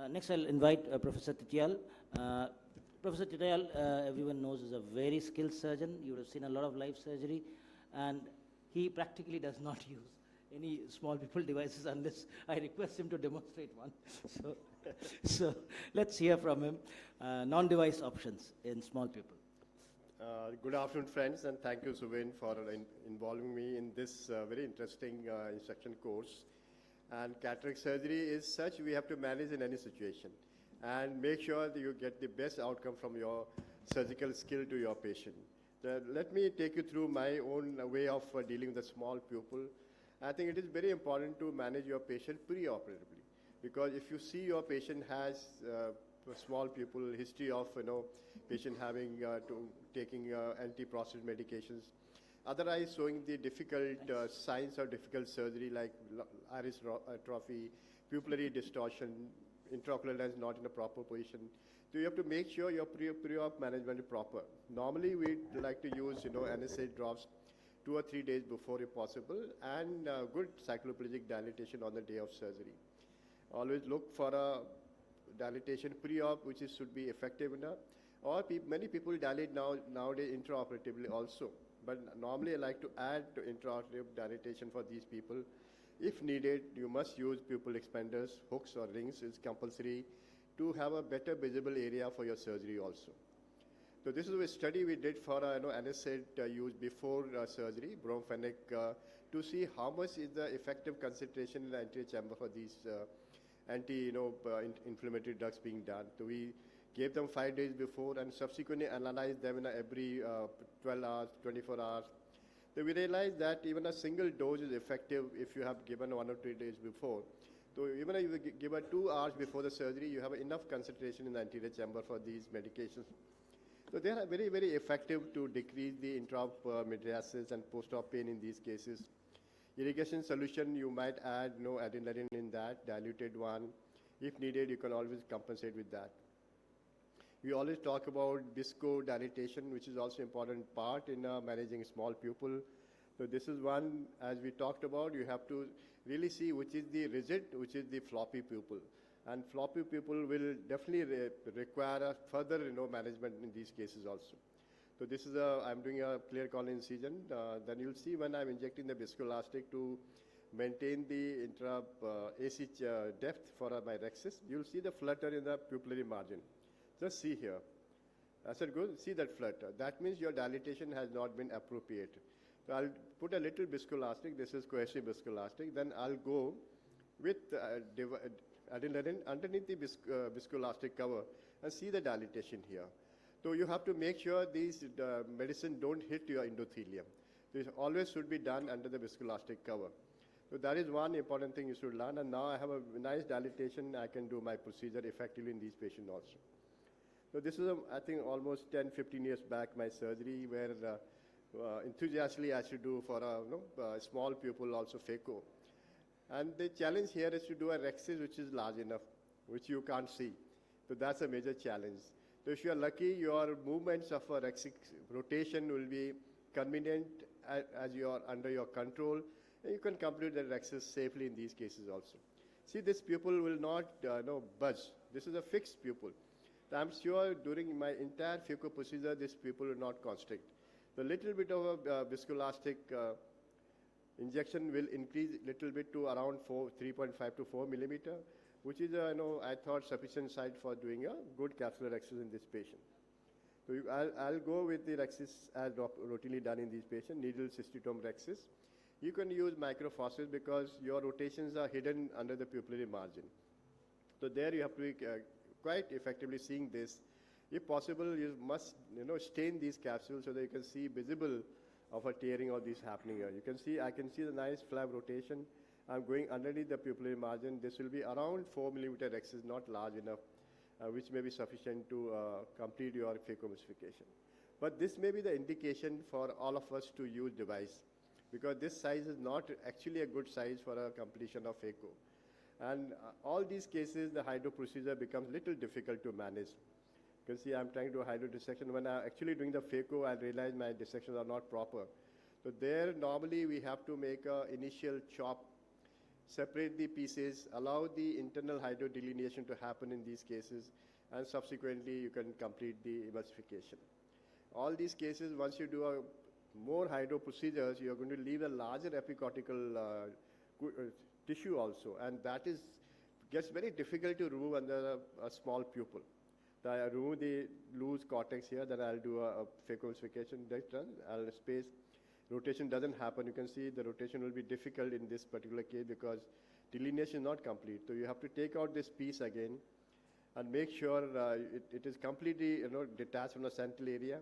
Next, I'll invite Professor Titiyal. Professor Titiyal, everyone knows, is a very skilled surgeon. You would have seen a lot of live surgery, and he practically does not use any small pupil devices unless I request him to demonstrate one. So let's hear from him. Non-device options in small pupil. Good afternoon, friends, and thank you, Subin, for involving me in this very interesting instruction course. And cataract surgery is such we have to manage in any situation and make sure that you get the best outcome from your surgical skill to your patient. Let me take you through my own way of dealing with a small pupil. I think it is very important to manage your patient pre-operatively, because if you see your patient has a small pupil, history of patient having taking anti-prostate medications, other eyes showing the difficult signs of difficult surgery like iris atrophy, pupillary distortion, intraocular lens not in a proper position. So you have to make sure your pre-op management is proper. Normally we like to use NSA drops 2 or 3 days before if possible, and good cycloplegic dilatation on the day of surgery. Always look for a dilatation pre-op which should be effective enough. Or many people dilate nowadays intraoperatively also. But normally I like to add to intraoperative dilatation for these people. If needed, you must use pupil expanders, hooks or rings is compulsory to have a better visible area for your surgery also. So this is a study we did for NSAID use before surgery, bromphenic, to see how much is the effective concentration in the anterior chamber for these anti-inflammatory drugs being done. So we gave them 5 days before and subsequently analyzed them in every 12 hours, 24 hours. So we realized that even a single dose is effective if you have given 1 or 2 days before. So even if you give it 2 hours before the surgery, you have enough concentration in the anterior chamber for these medications. So they are very, very effective to decrease the intra-op mydriasis and post-op pain in these cases. Irrigation solution, you might add adrenaline in that, diluted one. If needed, you can always compensate with that. We always talk about visco dilatation, which is also important part in managing small pupil. So this is one, as we talked about, you have to really see which is the rigid, which is the floppy pupil. And floppy pupil will definitely require a further management in these cases also. So this is I'm doing a clear corner incision. Then you'll see when I'm injecting the viscoelastic to maintain the AC depth for my rhexis, you'll see the flutter in the pupillary margin. Just see here. I said, good, see that flutter. That means your dilatation has not been appropriate. So I'll put a little viscoelastic. This is cohesive viscoelastic. Then I'll go with adrenaline underneath the viscoelastic cover and see the dilatation here. So you have to make sure these medicine don't hit your endothelium. This always should be done under the viscoelastic cover. So that is one important thing you should learn. And now I have a nice dilatation. I can do my procedure effectively in these patients also. So this is, I think, almost 10, 15 years back, my surgery, where enthusiastically I should do for a small pupil, also phaco. And the challenge here is to do a rhexis which is large enough, which you can't see. So that's a major challenge. So if you are lucky, your movements of a rhexis rotation will be convenient as you are under your control. And you can complete the rhexis safely in these cases also. See, this pupil will not budge. This is a fixed pupil. I'm sure during my entire phaco procedure, this pupil will not constrict. The little bit of a viscoelastic injection will increase a little bit to around 3.5 to 4 millimeter, which is, I thought sufficient size for doing a good capsular rhexis in this patient. So I'll go with the rhexis as routinely done in these patients, needle cystitome rhexis. You can use microfossils because your rotations are hidden under the pupillary margin. So there you have to be quite effectively seeing this. If possible, you must stain these capsules so that you can see visible of a tearing of this happening here. You can see, I can see the nice flap rotation. I'm going underneath the pupillary margin. This will be around 4 millimeter rhexis, not large enough, which may be sufficient to complete your phacoemulsification. But this may be the indication for all of us to use device, because this size is not actually a good size for a completion of phaco. And all these cases, the hydro procedure becomes little difficult to manage. You can see I'm trying to do hydro dissection. When I'm actually doing the phaco, I realize my dissections are not proper. So there, normally we have to make an initial chop separate the pieces, allow the internal hydrodelineation to happen in these cases, and subsequently you can complete the emulsification. All these cases, once you do more hydro procedures, you're going to leave a larger epicortical tissue also, and that gets very difficult to remove under a small pupil. So I remove the loose cortex here, then I'll do a phacoemulsification. I'll space. Rotation doesn't happen. You can see the rotation will be difficult in this particular case because delineation is not complete. So you have to take out this piece again and make sure it is completely detached from the central area.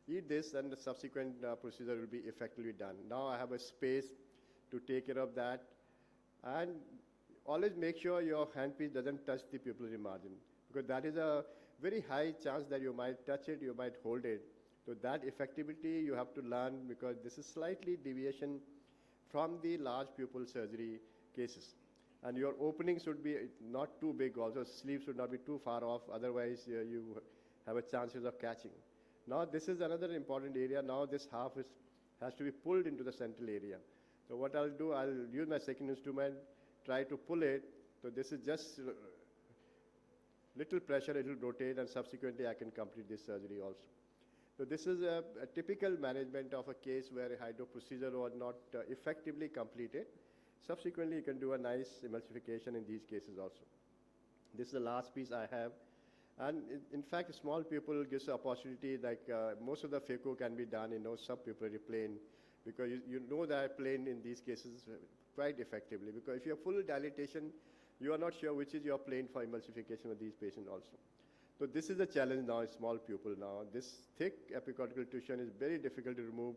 Eat this, and the subsequent procedure will be effectively done. Now I have a space to take care of that, and always make sure your handpiece doesn't touch the pupillary margin, because that is a very high chance that you might touch it, you might hold it. So that effectivity you have to learn, because this is slightly deviation from the large pupil surgery cases. And your opening should be not too big also, sleeve should not be too far off, otherwise you have a chances of catching. Now this is another important area. Now this half has to be pulled into the central area. So what I'll do, I'll use my second instrument, try to pull it. So this is just little pressure, it will rotate, and subsequently I can complete this surgery also. So this is a typical management of a case where a hydro procedure was not effectively completed. Subsequently, you can do a nice emulsification in these cases also. This is the last piece I have. And in fact, a small pupil gives an opportunity, like most of the phaco can be done in subpupillary plane, because you know that plane in these cases quite effectively. Because if you have full dilatation, you are not sure which is your plane for emulsification of these patients also. So this is the challenge now in small pupil now. This thick epicortical tissue is very difficult to remove,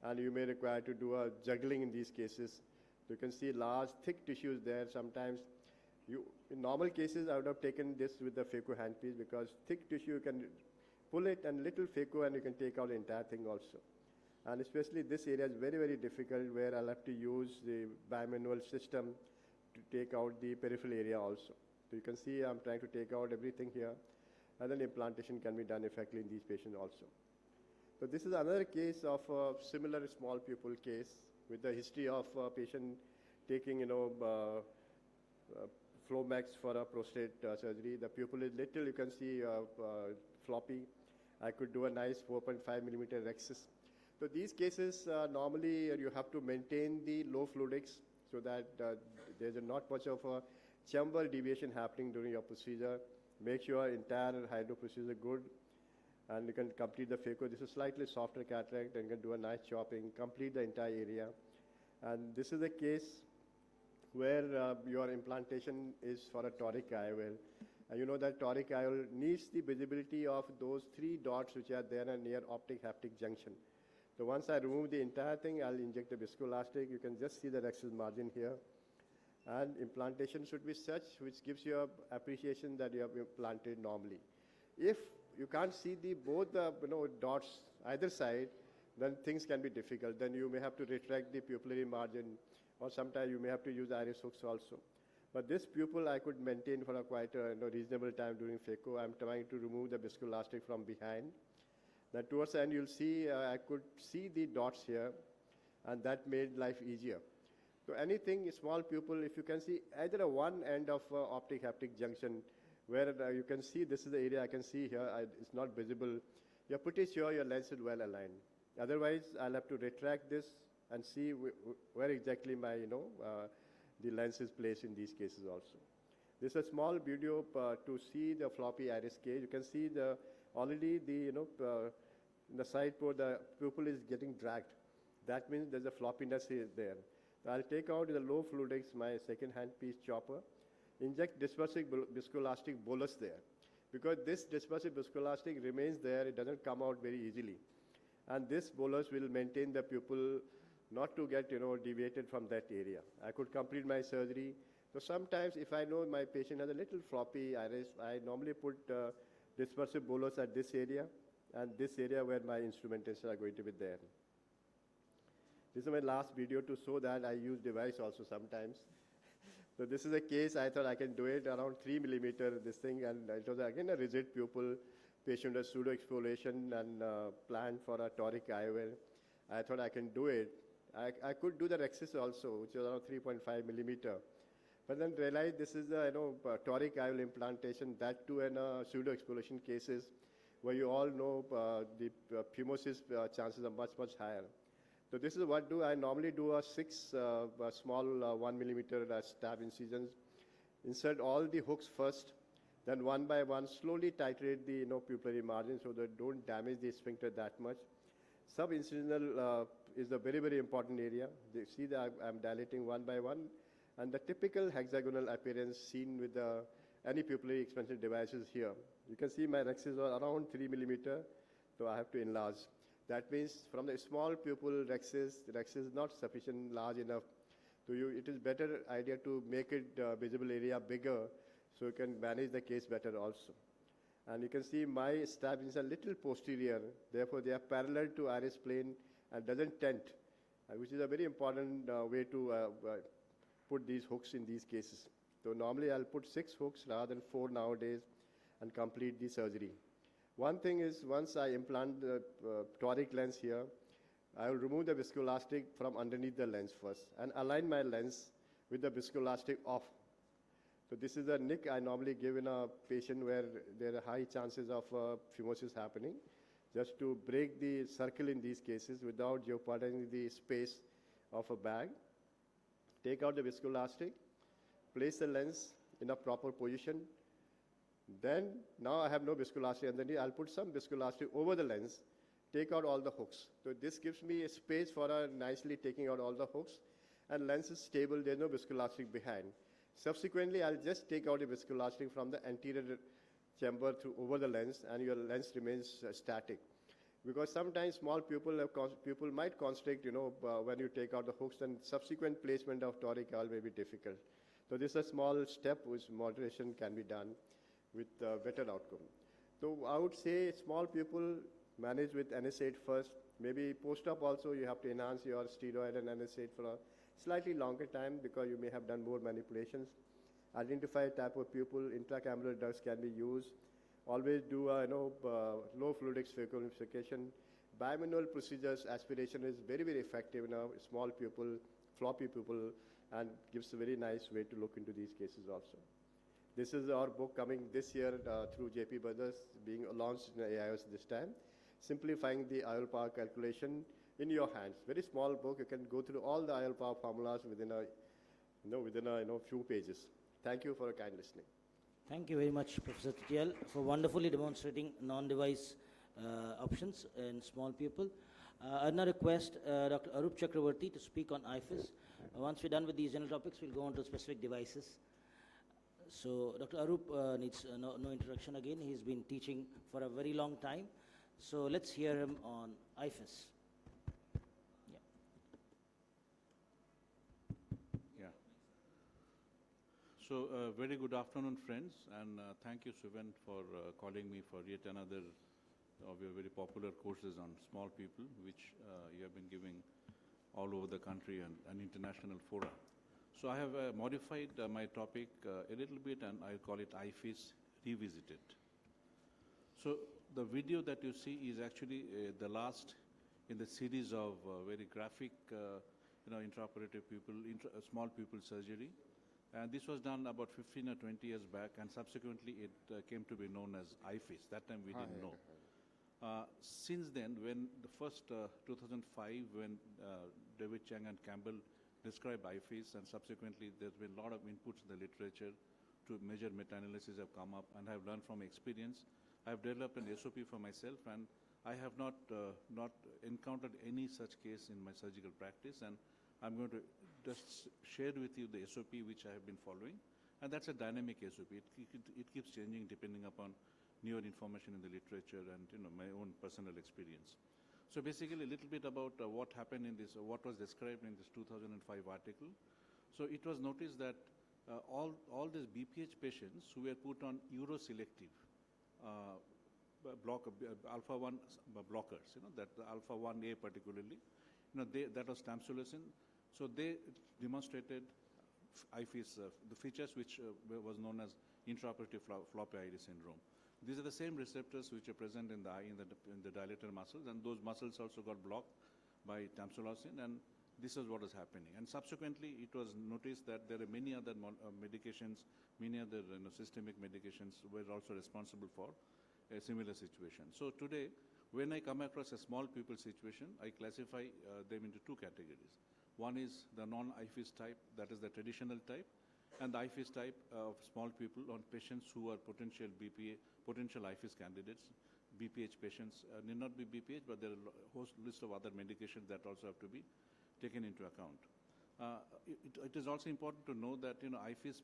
and you may require to do a juggling in these cases. So you can see large, thick tissues there. Sometimes in normal cases, I would have taken this with the phaco handpiece, because thick tissue, you can pull it and little phaco and you can take out the entire thing also. And especially this area is very, very difficult, where I'll have to use the bimanual system to take out the peripheral area also. So you can see I'm trying to take out everything here, and then implantation can be done effectively in these patients also. So this is another case of a similar small pupil case with the history of a patient taking, Flomax for a prostate surgery. The pupil is little, you can see floppy. I could do a nice 4.5 millimeter rhexis. So these cases, normally you have to maintain the low fluidics so that there's not much of a chamber deviation happening during your procedure. Make sure entire hydro procedure is good, and you can complete the phaco. This is slightly softer cataract, and you can do a nice chopping, complete the entire area. And this is a case where your implantation is for a toric IOL. And you know that toric IOL needs the visibility of those 3 dots which are there near optic-haptic junction. So once I remove the entire thing, I'll inject the viscoelastic. You can just see the rhexis margin here. And implantation should be such which gives you an appreciation that you have implanted normally. If you can't see both the dots either side, then things can be difficult. Then you may have to retract the pupillary margin, or sometimes you may have to use iris hooks also. But this pupil I could maintain for quite a reasonable time during phaco. I'm trying to remove the viscoelastic from behind. Then towards the end, you'll see I could see the dots here, and that made life easier. So anything small pupil, if you can see either one end of optic-haptic junction, where you can see this is the area I can see here, it's not visible, you're pretty sure your lens is well aligned. Otherwise, I'll have to retract this and see where exactly my, the lens is placed in these cases also. This is a small video to see the floppy iris cage. You can see already the side port, the pupil is getting dragged. That means there's a floppiness there. So I'll take out the low fluidics, my second hand piece chopper, inject dispersive viscoelastic bolus there. Because this dispersive viscoelastic remains there, it doesn't come out very easily. And this bolus will maintain the pupil not to get deviated from that area. I could complete my surgery. So sometimes if I know my patient has a little floppy iris, I normally put dispersive bolus at this area and this area where my instrumentation are going to be there. This is my last video to show that I use device also sometimes. So this is a case I thought I can do it around 3 millimeter, this thing, and it was again a rigid pupil. Patient has pseudo exfoliation and planned for a toric IOL. I thought I can do it. I could do the rhexis also, which is around 3.5 millimeter. But then realized this is a toric IOL implantation, that too in pseudo-exposition cases where you all know the phimosis chances are much, much higher. So this is what I normally do a small 1 millimeter stab incisions. Insert all the hooks first, then one by one slowly titrate the pupillary margin so that don't damage the sphincter that much. Sub-incisional is a very, very important area. You see that I'm dilating one by one. And the typical hexagonal appearance seen with any pupillary expansion devices here. You can see my rexes are around 3 millimeter, so I have to enlarge. That means from the small pupil rexes, the rex is not sufficient large enough. So it is better idea to make it visible area bigger so you can manage the case better also. And you can see my stab is a little posterior, therefore they are parallel to iris plane and doesn't tent, which is a very important way to put these hooks in these cases. So normally I'll put 6 hooks rather than 4 nowadays and complete the surgery. One thing is once I implant the toric lens here, I will remove the viscoelastic from underneath the lens first and align my lens with the viscoelastic off. So this is a nick I normally give in a patient where there are high chances of phimosis happening, just to break the circle in these cases without jeopardizing the space of a bag. Take out the viscoelastic, place the lens in a proper position. Then, now I have no viscoelastic underneath, I'll put some viscoelastic over the lens, take out all the hooks. So this gives me a space for nicely taking out all the hooks, and lens is stable, there's no viscoelastic behind. Subsequently, I'll just take out the viscoelastic from the anterior chamber over the lens, and your lens remains static. Because sometimes small pupil might constrict, when you take out the hooks, and subsequent placement of toric IOL may be difficult. So this is a small step which moderation can be done with better outcome. So I would say small pupil manage with NSAID first. Maybe post-op also you have to enhance your steroid and NSAID for a slightly longer time because you may have done more manipulations. Identify type of pupil, intracameral drugs can be used. Always do low fluidic phacoemulsification. Bimanual procedures, aspiration is very, very effective in a small pupil, floppy pupil, and gives a very nice way to look into these cases also. This is our book coming this year through JP Brothers, being launched in AIOS this time. Simplifying the IOL power calculation in your hands. Very small book. You can go through all the IOL power formulas within a few pages. Thank you for your kind listening. Thank you very much, Professor Titiyal, for wonderfully demonstrating non-device options in small pupil. I now request Dr. Arup Chakravarti to speak on IFIS. Once we're done with these general topics, we'll go on to specific devices. So Dr. Arup needs no introduction again. He's been teaching for a very long time. So let's hear him on IFIS. So, very good afternoon, friends, and thank you, Suven, for calling me for yet another of your very popular courses on small people, which you have been giving all over the country and international fora. So, I have modified my topic a little bit, and I'll call it IFIS Revisited. So, the video that you see is actually the last in the series of very graphic, intraoperative small pupil surgery. And this was done about 15 or 20 years back, and subsequently it came to be known as IFIS. That time we didn't know. Since then, when the first 2005, when David Chang and Campbell described IFIS, and subsequently there's been a lot of inputs in the literature to measure meta-analysis have come up, and I have learned from experience. I have developed an SOP for myself, and I have not encountered any such case in my surgical practice, and I'm going to just share with you the SOP which I have been following, and that's a dynamic SOP. It keeps changing depending upon newer information in the literature and my own personal experience. So basically, a little bit about what happened in this, what was described in this 2005 article. So it was noticed that all these BPH patients who were put on uroselective alpha-1 blockers, that alpha 1A particularly, that was tamsulosin. So they demonstrated IFIS, the features which was known as intraoperative floppy iris syndrome. These are the same receptors which are present in the eye in the dilator muscles, and those muscles also got blocked by tamsulosin, and This is what is happening. And subsequently, it was noticed that there are many other medications, many other systemic medications were also responsible for a similar situation. So today, when I come across a small pupil situation, I classify them into two categories. One is the non-IFIS type, that is the traditional type, and the IFIS type of small pupil on patients who are potential BPA, potential IFIS candidates. BPH patients need not be BPH, but there are a host list of other medications that also have to be taken into account. It is also important to know that IFIS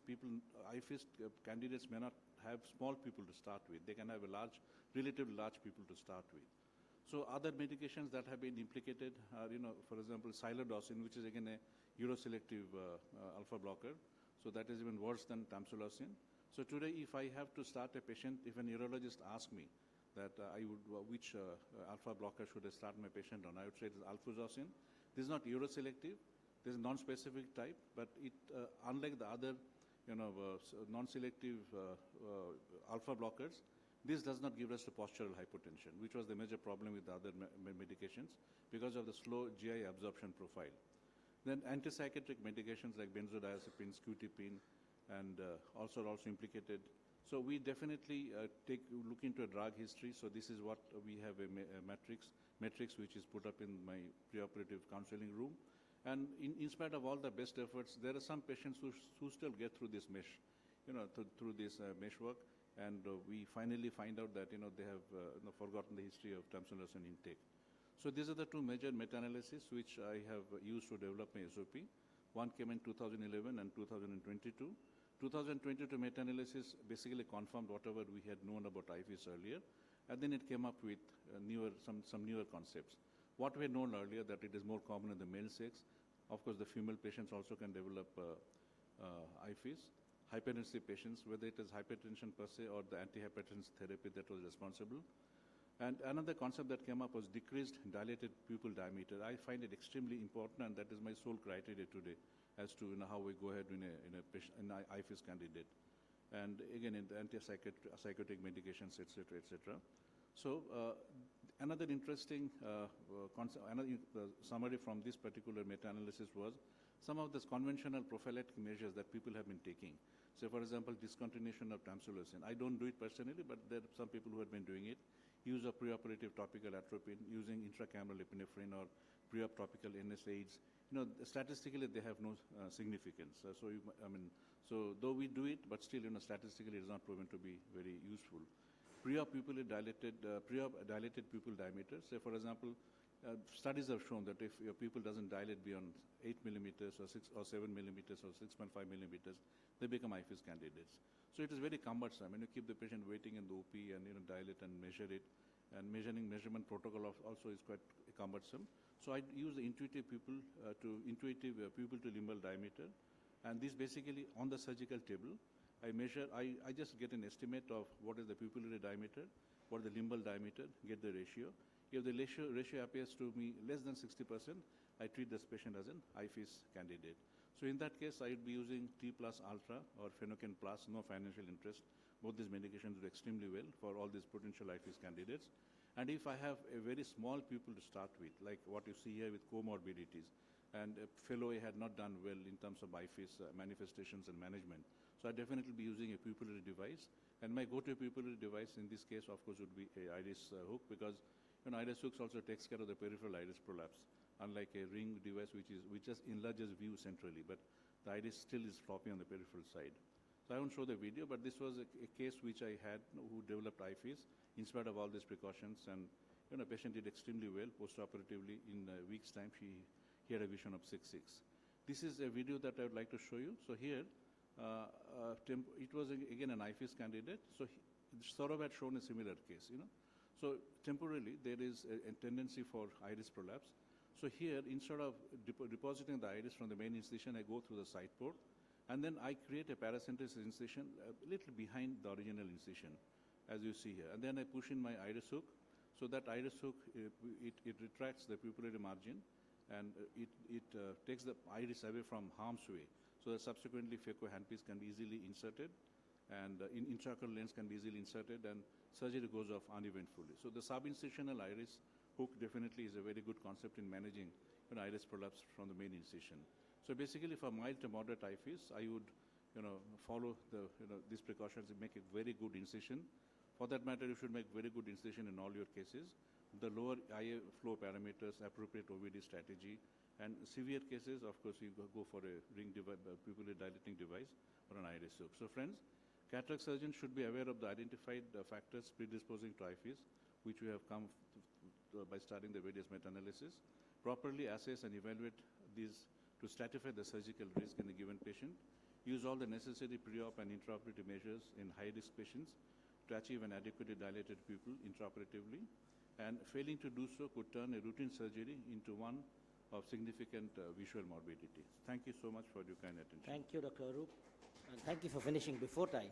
candidates may not have small people to start with. They can have a relatively large people to start with. So other medications that have been implicated are, for example, silodosin, which is again a uroselective alpha blocker. So that is even worse than tamsulosin. So today, if I have to start a patient, if a neurologist asks me that which alpha blocker should I start my patient on, I would say it is alfuzosin. This is not uroselective. This is non-specific type, but it, unlike the other, non-selective alpha blockers, this does not give us the postural hypotension, which was the major problem with the other medications because of the slow GI absorption profile. Then antipsychotic medications like benzodiazepines, QTPine, and also implicated. So we definitely look into a drug history. So this is what we have a matrix which is put up in my preoperative counseling room. And in spite of all the best efforts, there are some patients who still get through this mesh, through this mesh work. And we finally find out that, they have forgotten the history of tamsulosin intake. So these are the two major meta-analyses which I have used to develop my SOP. One came in 2011 and 2022. 2022 meta-analysis basically confirmed whatever we had known about IFIS earlier, and then it came up with some newer concepts. What we had known earlier, that it is more common in the male sex. Of course, the female patients also can develop IFIS. Hypertensive patients, whether it is hypertension per se or the antihypertensive therapy that was responsible. And another concept that came up was decreased dilated pupil diameter. I find it extremely important, and that is my sole criteria today as to how we go ahead in an IFIS candidate. And again, in the antipsychotic medications, etc., etc. So another interesting summary from this particular meta-analysis was some of these conventional prophylactic measures that people have been taking. So, for example, discontinuation of tamsulosin. I don't do it personally, but there are some people who have been doing it. Use of preoperative topical atropine, using intracameral epinephrine or pre-op topical NSAIDs. Statistically they have no significance. So though we do it, but still, statistically it is not proven to be very useful. Pre-op dilated pupil diameter. Say, for example, studies have shown that if your pupil doesn't dilate beyond 8 millimeters or 7 millimeters or 6.5 millimeters, they become IFIS candidates. So it is very cumbersome. You keep the patient waiting in the OP and dilate and measure it. And measurement protocol also is quite cumbersome. So I use the intuitive pupil to limbal diameter. And this basically on the surgical table, I measure, I just get an estimate of what is the pupillary diameter, what is the limbal diameter, get the ratio. If the ratio appears to me less than 60%, I treat this patient as an IFIS candidate. So in that case, I would be using T plus ultra or Phenocan plus, no financial interest. Both these medications do extremely well for all these potential IFIS candidates. And if I have a very small pupil to start with, like what you see here with comorbidities, and fellow A had not done well in terms of IFIS manifestations and management, so I definitely be using a pupillary device. And my go-to pupillary device in this case, of course, would be a iris hook, because iris hooks also takes care of the peripheral iris prolapse, unlike a ring device which just enlarges view centrally, but the iris still is floppy on the peripheral side. So I won't show the video, but this was a case which I had who developed IFIS in spite of all these precautions, and the patient did extremely well post-operatively. In a week's time, he had a vision of 6.6. This is a video that I would like to show you. So here, it was again an IFIS candidate. So Saurav had shown a similar case, So temporarily, there is a tendency for iris prolapse. So here, instead of depositing the iris from the main incision, I go through the side port, and then I create a paracentesis incision a little behind the original incision, as you see here. And then I push in my iris hook. So that iris hook, it retracts the pupillary margin, and it takes the iris away from harm's way. So that subsequently, phaco handpiece can be easily inserted, and intraocular lens can be easily inserted, and surgery goes off uneventfully. So the subincisional iris hook definitely is a very good concept in managing iris prolapse from the main incision. So basically, for mild to moderate IFEs, I would follow these precautions and make a very good incision. For that matter, you should make very good incision in all your cases. The lower eye flow parameters, appropriate OVD strategy, and severe cases, of course, you go for a ring pupillary dilating device or an iris soak. So friends, cataract surgeons should be aware of the identified factors predisposing to IFEs, which we have come by studying the various meta-analysis. Properly assess and evaluate these to stratify the surgical risk in a given patient. Use all the necessary pre-op and intraoperative measures in high-risk patients to achieve an adequately dilated pupil intraoperatively. And failing to do so could turn a routine surgery into one of significant visual morbidity. Thank you so much for your kind attention. Thank you, Dr. Arup. And thank you for finishing before time.